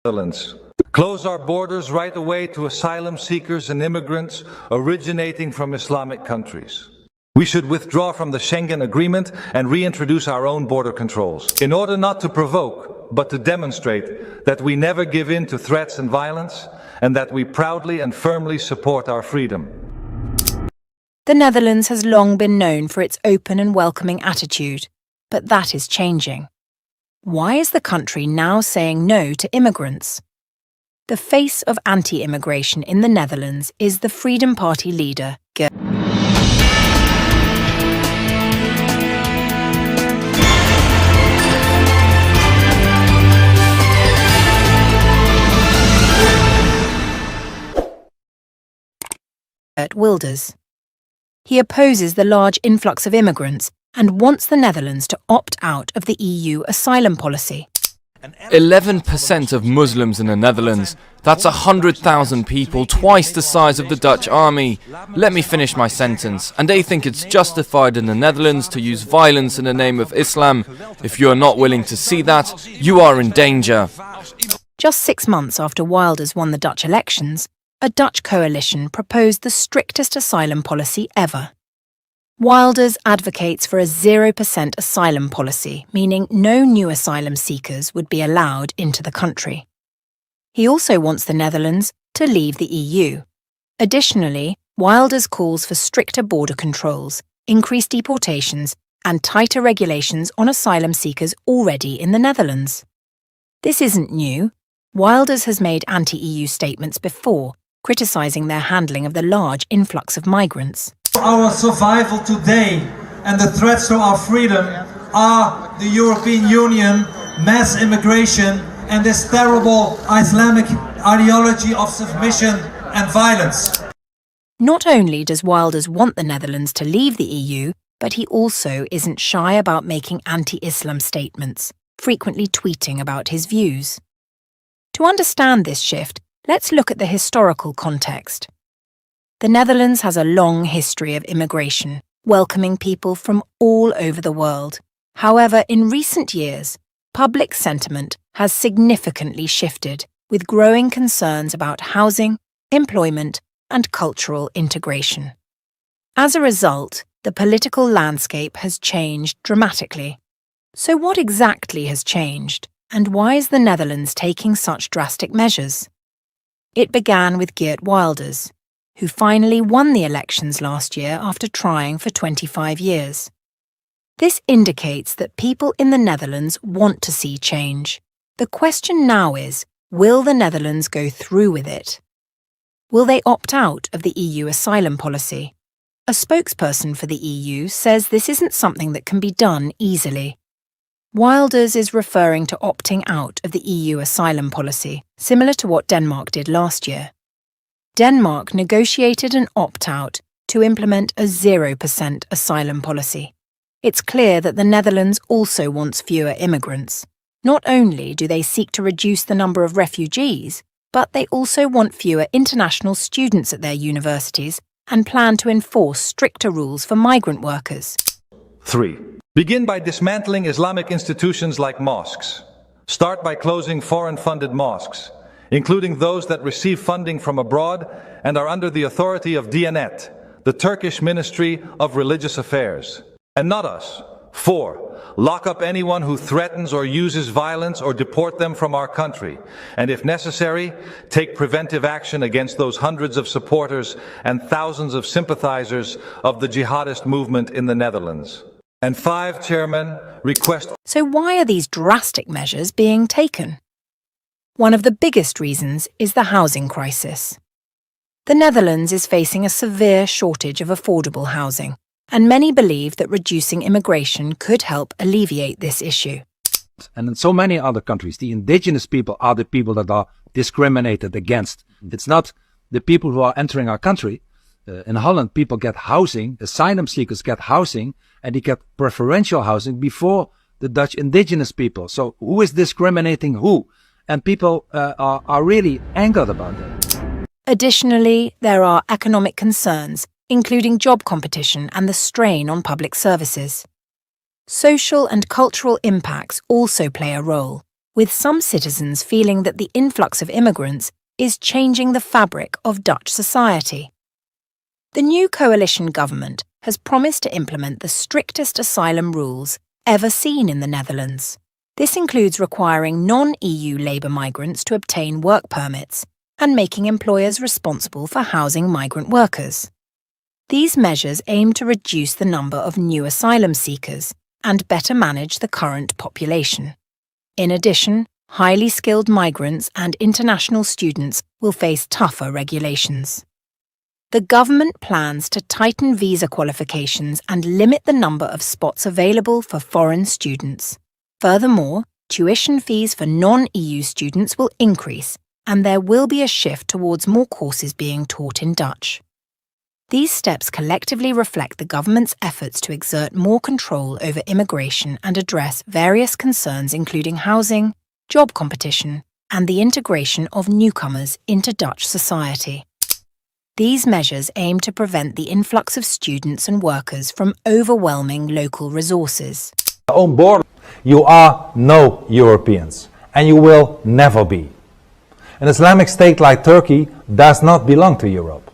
Netherlands. Close our borders right away to asylum seekers and immigrants originating from Islamic countries. We should withdraw from the Schengen Agreement and reintroduce our own border controls, in order not to provoke, but to demonstrate that we never give in to threats and violence, and that we proudly and firmly support our freedom. The Netherlands has long been known for its open and welcoming attitude, but that is changing. Why is the country now saying no to immigrants? The face of anti-immigration in the Netherlands is the Freedom Party leader, Geert Wilders. He opposes the large influx of immigrants and wants the Netherlands to opt out of the EU asylum policy. 11% of Muslims in the Netherlands. That's 100,000 people, twice the size of the Dutch army. Let me finish my sentence. And they think it's justified in the Netherlands to use violence in the name of Islam. If you are not willing to see that, you are in danger. Just 6 months after Wilders won the Dutch elections, a Dutch coalition proposed the strictest asylum policy ever. Wilders advocates for a 0% asylum policy, meaning no new asylum seekers would be allowed into the country. He also wants the Netherlands to leave the EU. Additionally, Wilders calls for stricter border controls, increased deportations, and tighter regulations on asylum seekers already in the Netherlands. This isn't new. Wilders has made anti-EU statements before, criticising their handling of the large influx of migrants. Our survival today and the threats to our freedom are the European Union, mass immigration, and this terrible Islamic ideology of submission and violence. Not only does Wilders want the Netherlands to leave the EU, but he also isn't shy about making anti-Islam statements, frequently tweeting about his views. To understand this shift, let's look at the historical context. The Netherlands has a long history of immigration, welcoming people from all over the world. However, in recent years, public sentiment has significantly shifted, with growing concerns about housing, employment, and cultural integration. As a result, the political landscape has changed dramatically. So what exactly has changed, and why is the Netherlands taking such drastic measures? It began with Geert Wilders, who finally won the elections last year after trying for 25 years. This indicates that people in the Netherlands want to see change. The question now is, will the Netherlands go through with it? Will they opt out of the EU asylum policy? A spokesperson for the EU says this isn't something that can be done easily. Wilders is referring to opting out of the EU asylum policy, similar to what Denmark did last year. Denmark negotiated an opt-out to implement a 0% asylum policy. It's clear that the Netherlands also wants fewer immigrants. Not only do they seek to reduce the number of refugees, but they also want fewer international students at their universities and plan to enforce stricter rules for migrant workers. 3. Begin by dismantling Islamic institutions like mosques. Start by closing foreign-funded mosques, including those that receive funding from abroad and are under the authority of Diyanet, the Turkish Ministry of Religious Affairs. And not us. 4. Lock up anyone who threatens or uses violence or deport them from our country. And if necessary, take preventive action against those hundreds of supporters and thousands of sympathizers of the jihadist movement in the Netherlands. And 5, Chairman, request... So why are these drastic measures being taken? One of the biggest reasons is the housing crisis. The Netherlands is facing a severe shortage of affordable housing, and many believe that reducing immigration could help alleviate this issue. And in so many other countries, the indigenous people are the people that are discriminated against. It's not the people who are entering our country. In Holland, people get housing, asylum seekers get housing, and they get preferential housing before the Dutch indigenous people. So who is discriminating who? And people are really angered about that. Additionally, there are economic concerns, including job competition and the strain on public services. Social and cultural impacts also play a role, with some citizens feeling that the influx of immigrants is changing the fabric of Dutch society. The new coalition government has promised to implement the strictest asylum rules ever seen in the Netherlands. This includes requiring non-EU labour migrants to obtain work permits and making employers responsible for housing migrant workers. These measures aim to reduce the number of new asylum seekers and better manage the current population. In addition, highly skilled migrants and international students will face tougher regulations. The government plans to tighten visa qualifications and limit the number of spots available for foreign students. Furthermore, tuition fees for non-EU students will increase, and there will be a shift towards more courses being taught in Dutch. These steps collectively reflect the government's efforts to exert more control over immigration and address various concerns including housing, job competition, and the integration of newcomers into Dutch society. These measures aim to prevent the influx of students and workers from overwhelming local resources. Own border. You are no Europeans, and you will never be. An Islamic state like Turkey does not belong to Europe.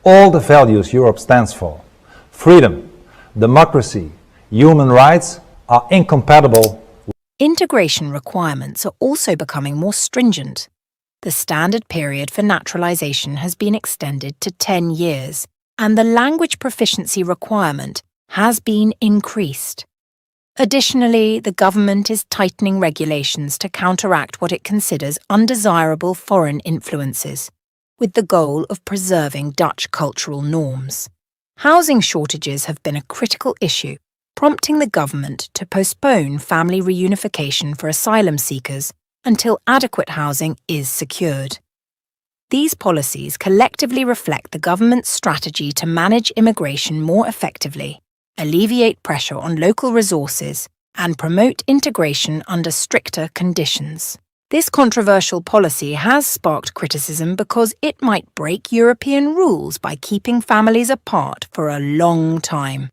All the values Europe stands for, freedom, democracy, human rights, are incompatible. Integration requirements are also becoming more stringent. The standard period for naturalization has been extended to 10 years, and the language proficiency requirement has been increased. Additionally, the government is tightening regulations to counteract what it considers undesirable foreign influences, with the goal of preserving Dutch cultural norms. Housing shortages have been a critical issue, prompting the government to postpone family reunification for asylum seekers until adequate housing is secured. These policies collectively reflect the government's strategy to manage immigration more effectively, alleviate pressure on local resources, and promote integration under stricter conditions. This controversial policy has sparked criticism because it might break European rules by keeping families apart for a long time.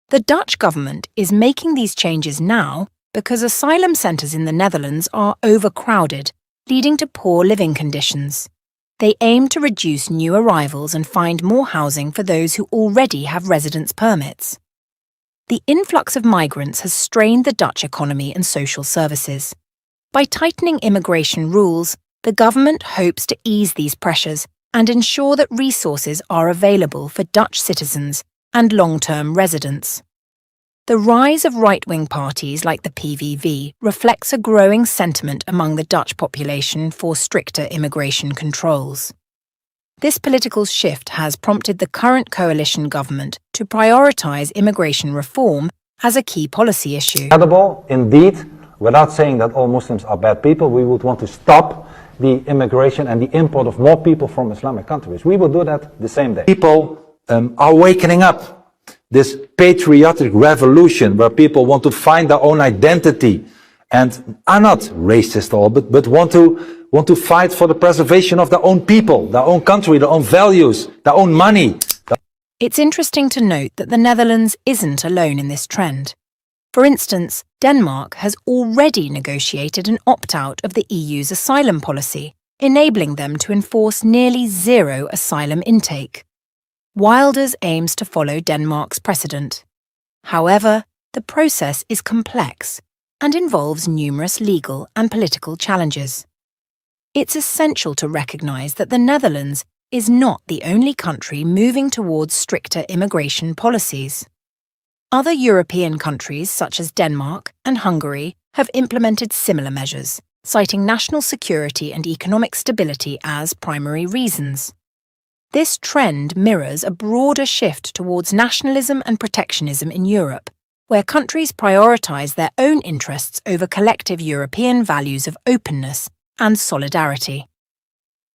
The Dutch government is making these changes now because asylum centres in the Netherlands are overcrowded, leading to poor living conditions. They aim to reduce new arrivals and find more housing for those who already have residence permits. The influx of migrants has strained the Dutch economy and social services. By tightening immigration rules, the government hopes to ease these pressures and ensure that resources are available for Dutch citizens and long-term residents. The rise of right-wing parties like the PVV reflects a growing sentiment among the Dutch population for stricter immigration controls. This political shift has prompted the current coalition government to prioritise immigration reform as a key policy issue. Indeed, without saying that all Muslims are bad people, we would want to stop the immigration and the import of more people from Islamic countries. We will do that the same day. People are wakening up. This patriotic revolution where people want to find their own identity and are not racist at all, but want to fight for the preservation of their own people, their own country, their own values, their own money. It's interesting to note that the Netherlands isn't alone in this trend. For instance, Denmark has already negotiated an opt-out of the EU's asylum policy, enabling them to enforce nearly zero asylum intake. Wilders aims to follow Denmark's precedent. However, the process is complex and involves numerous legal and political challenges. It's essential to recognise that the Netherlands is not the only country moving towards stricter immigration policies. Other European countries, such as Denmark and Hungary, have implemented similar measures, citing national security and economic stability as primary reasons. This trend mirrors a broader shift towards nationalism and protectionism in Europe, where countries prioritise their own interests over collective European values of openness and solidarity.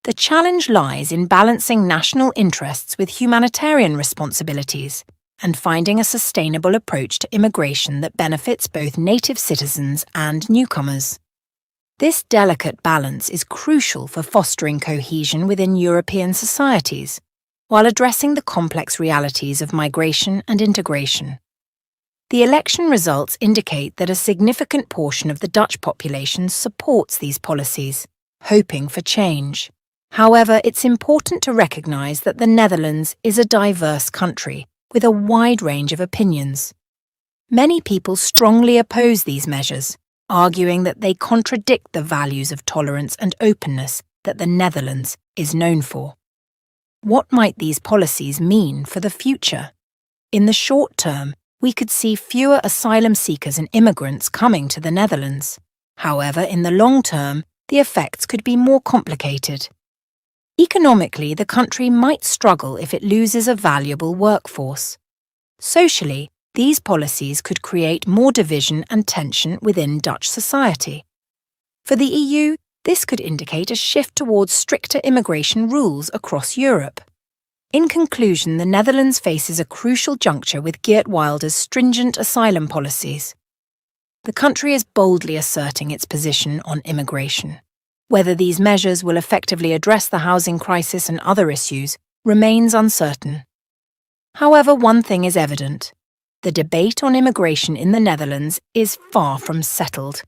The challenge lies in balancing national interests with humanitarian responsibilities and finding a sustainable approach to immigration that benefits both native citizens and newcomers. This delicate balance is crucial for fostering cohesion within European societies, while addressing the complex realities of migration and integration. The election results indicate that a significant portion of the Dutch population supports these policies, hoping for change. However, it's important to recognise that the Netherlands is a diverse country with a wide range of opinions. Many people strongly oppose these measures, arguing that they contradict the values of tolerance and openness that the Netherlands is known for. What might these policies mean for the future? In the short term, we could see fewer asylum seekers and immigrants coming to the Netherlands. However, in the long term, the effects could be more complicated. Economically, the country might struggle if it loses a valuable workforce. Socially, these policies could create more division and tension within Dutch society. For the EU, this could indicate a shift towards stricter immigration rules across Europe. In conclusion, the Netherlands faces a crucial juncture with Geert Wilders' stringent asylum policies. The country is boldly asserting its position on immigration. Whether these measures will effectively address the housing crisis and other issues remains uncertain. However, one thing is evident: the debate on immigration in the Netherlands is far from settled.